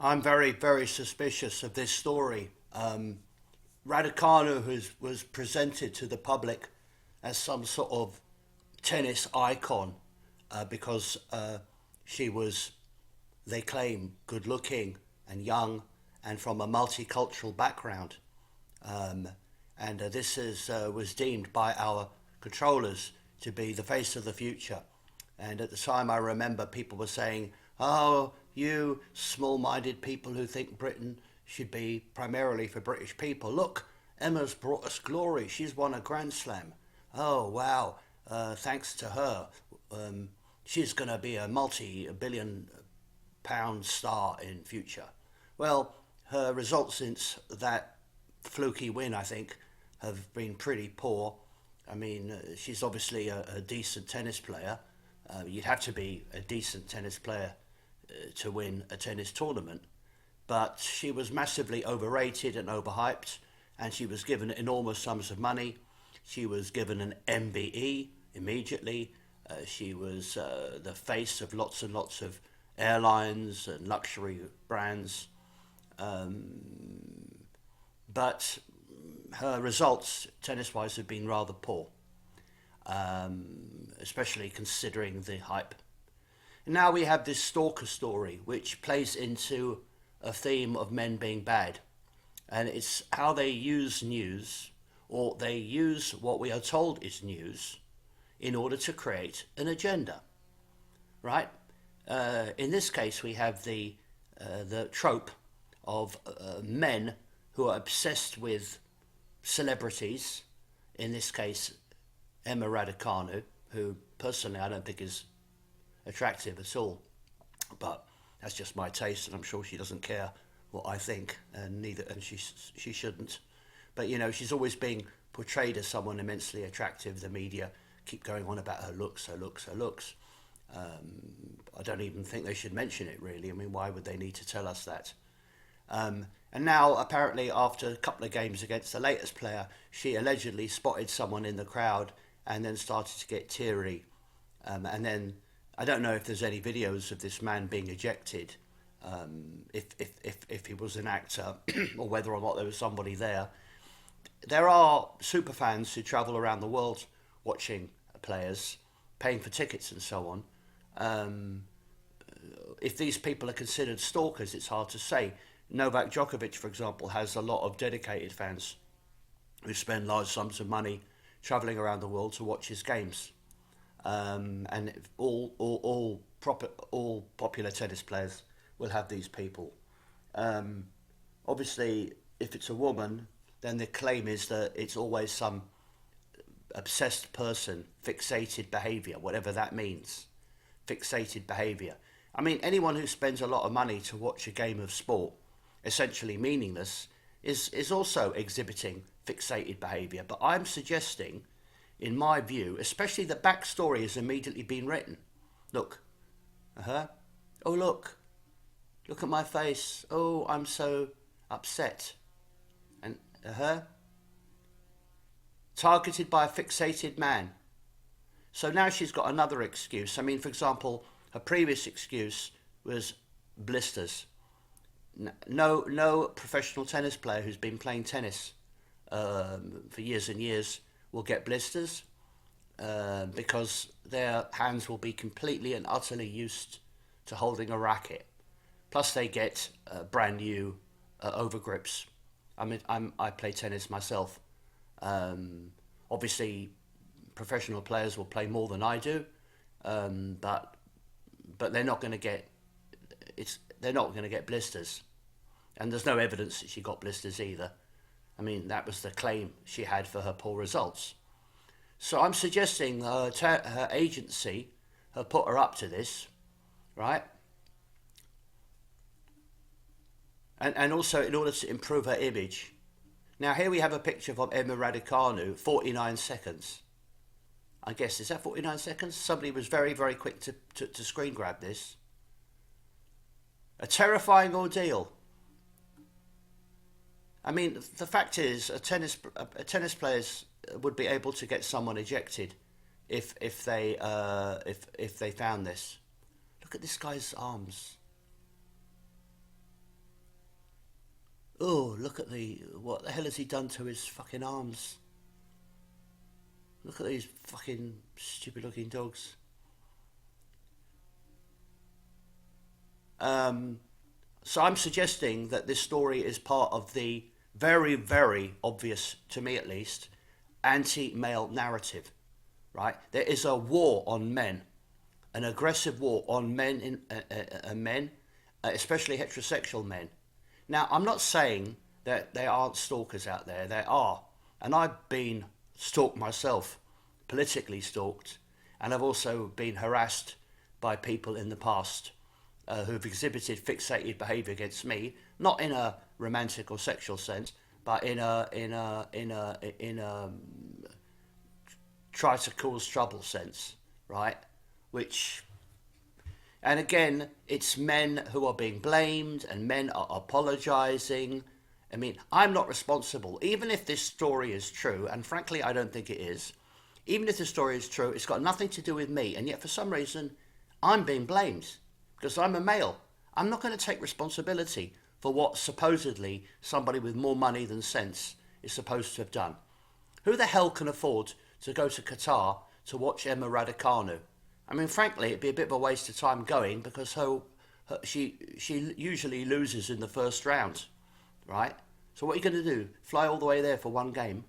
I'm very, very suspicious of this story. Raducanu was presented to the public as some sort of tennis icon because she was, they claim, good looking and young and from a multicultural background. Um, and this was deemed by our controllers to be the face of the future. And at the time, I remember people were saying, "Oh, you small-minded people who think Britain should be primarily for British people. Look, Emma's brought us glory. She's won a Grand Slam. Oh, wow! Thanks to her, she's going to be a multi-billion pound star in future." Well, her results since that fluky win, I think, have been pretty poor. I mean, she's obviously a decent tennis player. You'd have to be a decent tennis player to win a tennis tournament. But she was massively overrated and overhyped, and she was given enormous sums of money. She was given an MBE immediately. She was the face of lots and lots of airlines and luxury brands. But her results, tennis-wise, have been rather poor, especially considering the hype. And now we have this stalker story, which plays into a theme of men being bad. And it's how they use news, or they use what we are told is news, in order to create an agenda, right? In this case, we have the trope of men who are obsessed with celebrities. In this case, Emma Raducanu, who personally I don't think is attractive at all, but that's just my taste, and I'm sure she doesn't care what I think, and she shouldn't. But you know, she's always being portrayed as someone immensely attractive. The media keep going on about her looks, her looks, her looks. I don't even think they should mention it, really. I mean, why would they need to tell us that? And now, apparently, after a couple of games against the latest player, she allegedly spotted someone in the crowd and then started to get teary. And then, I don't know if there's any videos of this man being ejected, if he was an actor, or whether or not there was somebody there. There are super fans who travel around the world watching players, paying for tickets and so on. If these people are considered stalkers, it's hard to say. Novak Djokovic, for example, has a lot of dedicated fans who spend large sums of money travelling around the world to watch his games. And all popular tennis players will have these people. Obviously, if it's a woman, then the claim is that it's always some obsessed person, fixated behaviour, whatever that means. Fixated behaviour. I mean, anyone who spends a lot of money to watch a game of sport, essentially meaningless, is also exhibiting fixated behaviour. But I'm suggesting, in my view, especially the backstory has immediately been written. Look. Oh, look. Look at my face. Oh, I'm so upset. And targeted by a fixated man. So now she's got another excuse. I mean, for example, her previous excuse was blisters. No professional tennis player who's been playing tennis for years and years will get blisters because their hands will be completely and utterly used to holding a racket. Plus, they get brand new overgrips. I mean, I play tennis myself. Obviously, professional players will play more than I do, but they're not going to get blisters, and there's no evidence that she got blisters either. I mean, that was the claim she had for her poor results. So I'm suggesting her agency have put her up to this, right? And also in order to improve her image. Now here we have a picture of Emma Raducanu, 49 seconds. I guess, is that 49 seconds? Somebody was very, very quick to screen grab this. A terrifying ordeal. I mean, the fact is, tennis players would be able to get someone ejected if they found this. Look at this guy's arms. Oh, look at what the hell has he done to his fucking arms? Look at these fucking stupid looking dogs. So I'm suggesting that this story is part of the very, very obvious, to me at least, anti-male narrative, right? There is a war on men, an aggressive war on men, especially heterosexual men. Now, I'm not saying that there aren't stalkers out there. There are, and I've been stalked myself, politically stalked, and I've also been harassed by people in the past who've exhibited fixated behaviour against me, not in a romantic or sexual sense, but in a try to cause trouble sense, right? Which, and again, it's men who are being blamed and men are apologising. I mean, I'm not responsible. Even if this story is true, and frankly, I don't think it is, even if the story is true, it's got nothing to do with me. And yet, for some reason, I'm being blamed because I'm a male. I'm not going to take responsibility for what supposedly somebody with more money than sense is supposed to have done. Who the hell can afford to go to Qatar to watch Emma Raducanu? I mean, frankly, it'd be a bit of a waste of time going because she usually loses in the first round, right? So what are you going to do? Fly all the way there for one game?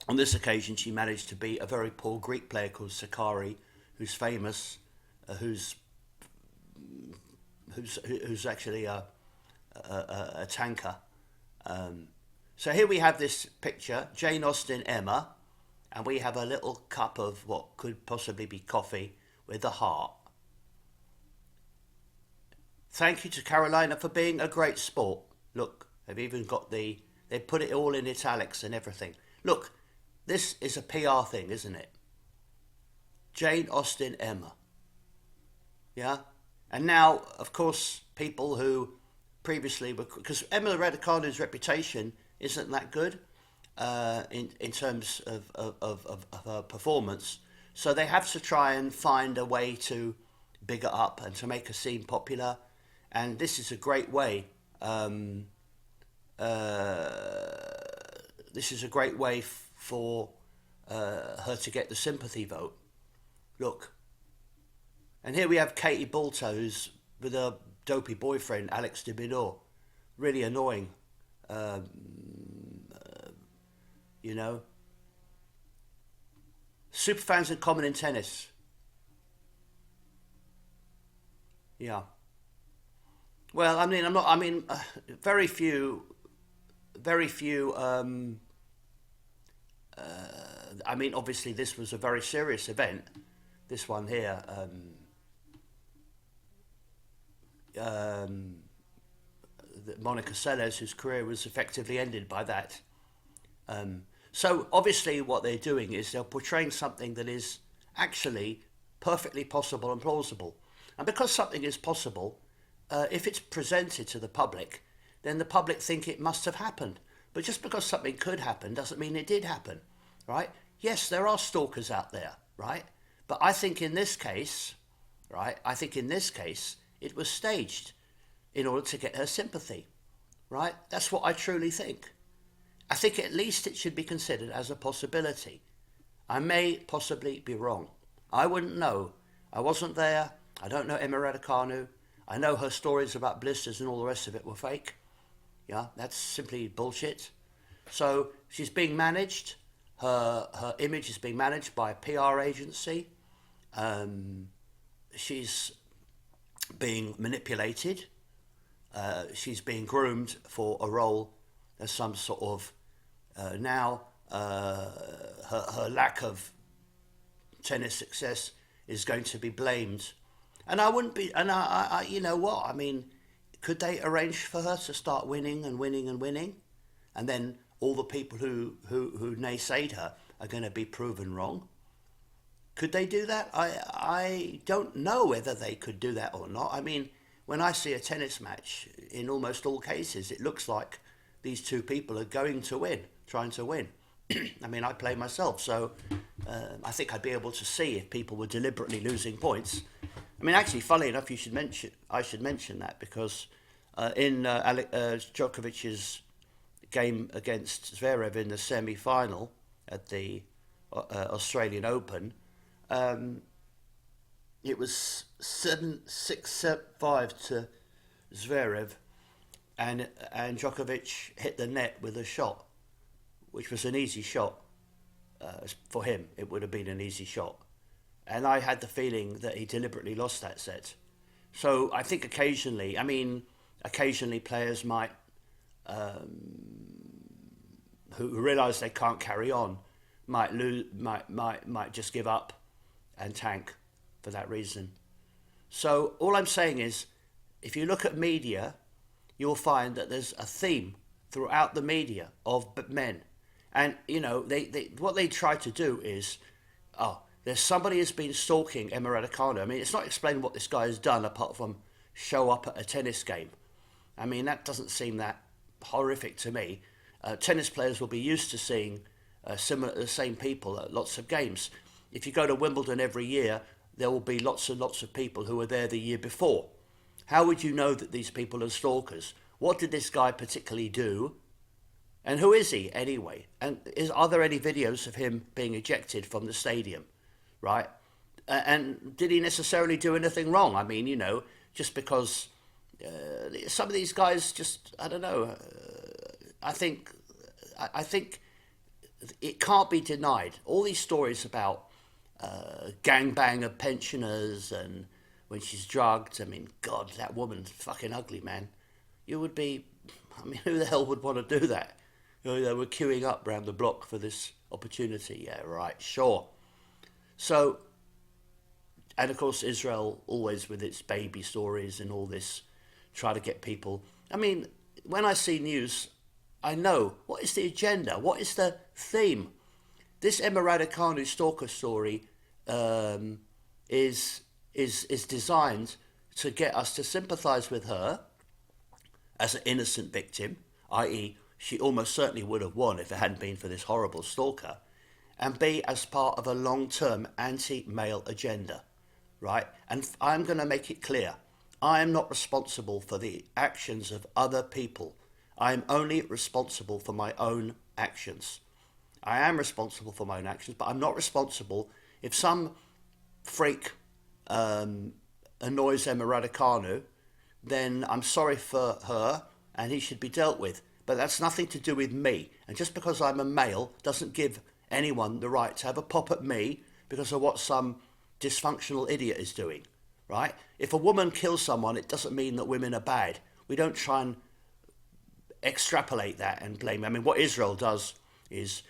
On this occasion, she managed to beat a very poor Greek player called Sakari, who's famous, who's actually a tanker. So here we have this picture, Jane Austen, Emma, and we have a little cup of what could possibly be coffee with a heart. Thank you to Carolina for being a great sport. Look, they've even got they put it all in italics and everything. Look, this is a PR thing, isn't it? Jane Austen, Emma. Yeah? And now, of course, people who previously were... Because Emma Raducanu's reputation isn't that good in terms of her performance. So they have to try and find a way to big her up and to make her seem popular. And this is a great way. This is a great way for her to get the sympathy vote. Look. And here we have Katie Balto, who's with her dopey boyfriend, Alex de Bidor. Really annoying. You know. Superfans are common in tennis. Yeah. Well, I mean, very few. I mean, obviously, this was a very serious event. This one here. Monica Seles, whose career was effectively ended by that. So obviously what they're doing is they're portraying something that is actually perfectly possible and plausible. And because something is possible, if it's presented to the public, then the public think it must have happened. But just because something could happen doesn't mean it did happen, right? Yes, there are stalkers out there, right? But I think in this case, right, it was staged in order to get her sympathy, right? That's what I truly think. I think at least it should be considered as a possibility. I may possibly be wrong. I wouldn't know. I wasn't there. I don't know Emma Raducanu. I know her stories about blisters and all the rest of it were fake. Yeah, that's simply bullshit. So she's being managed. Her image is being managed by a PR agency. She's being manipulated. She's being groomed for a role as some sort of her lack of tennis success is going to be blamed. And I wouldn't be, and I you know what, I mean, could they arrange for her to start winning and winning and winning? And then all the people who naysayed her are going to be proven wrong? Could they do that? I don't know whether they could do that or not. I mean, when I see a tennis match, in almost all cases, it looks like these two people are going to win, trying to win. I mean, I play myself, so I think I'd be able to see if people were deliberately losing points. I mean, actually, funnily enough, I should mention that because Djokovic's game against Zverev in the semi-final at the Australian Open, um, it was 7-6-5 to Zverev, and Djokovic hit the net with a shot, which was an easy shot for him. It would have been an easy shot, and I had the feeling that he deliberately lost that set. So I think occasionally players might who realise they can't carry on might lose, might just give up and tank for that reason. So all I'm saying is, if you look at media, you'll find that there's a theme throughout the media of men, and they what they try to do is, oh, there's somebody who's been stalking Emma Raducanu. I mean, it's not explaining what this guy has done apart from show up at a tennis game. I mean, that doesn't seem that horrific to me. Tennis players will be used to seeing the same people at lots of games. If you go to Wimbledon every year, there will be lots and lots of people who were there the year before. How would you know that these people are stalkers? What did this guy particularly do? And who is he anyway? And are there any videos of him being ejected from the stadium? Right? And did he necessarily do anything wrong? I mean, just because some of these guys just, I don't know. I think it can't be denied. All these stories about gangbang of pensioners and when she's drugged. I mean, God, that woman's fucking ugly, man. You would be, I mean, who the hell would want to do that? They were queuing up round the block for this opportunity. Yeah, right, sure. So, and of course, Israel always with its baby stories and all this, try to get people. I mean, when I see news, I know what is the agenda, what is the theme. This Emma Raducanu stalker story is designed to get us to sympathise with her as an innocent victim, i.e., she almost certainly would have won if it hadn't been for this horrible stalker, and B, as part of a long-term anti-male agenda, right? And I'm going to make it clear, I am not responsible for the actions of other people. I am only responsible for my own actions. I am responsible for my own actions, but I'm not responsible if some freak annoys Emma Raducanu, then I'm sorry for her and he should be dealt with. But that's nothing to do with me. And just because I'm a male doesn't give anyone the right to have a pop at me because of what some dysfunctional idiot is doing, right? If a woman kills someone, it doesn't mean that women are bad. We don't try and extrapolate that and blame. I mean, what Israel does is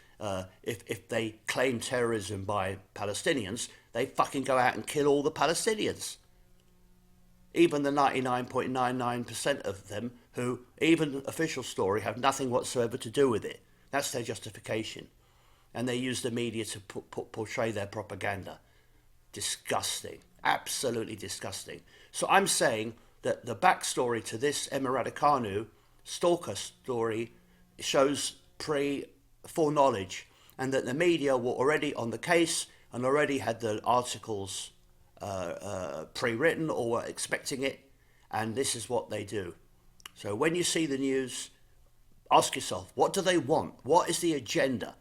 if they claim terrorism by Palestinians, they fucking go out and kill all the Palestinians. Even the 99.99% of them who, even official story, have nothing whatsoever to do with it. That's their justification. And they use the media to portray their propaganda. Disgusting. Absolutely disgusting. So I'm saying that the backstory to this Emma Raducanu stalker story shows foreknowledge, and that the media were already on the case and already had the articles pre-written or were expecting it, and this is what they do. So when you see the news, ask yourself, what do they want? What is the agenda?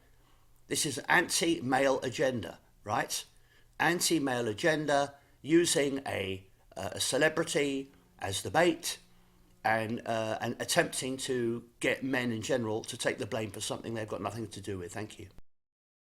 This is anti-male agenda, right? Anti-male agenda, using a celebrity as the bait, and attempting to get men in general to take the blame for something they've got nothing to do with. Thank you.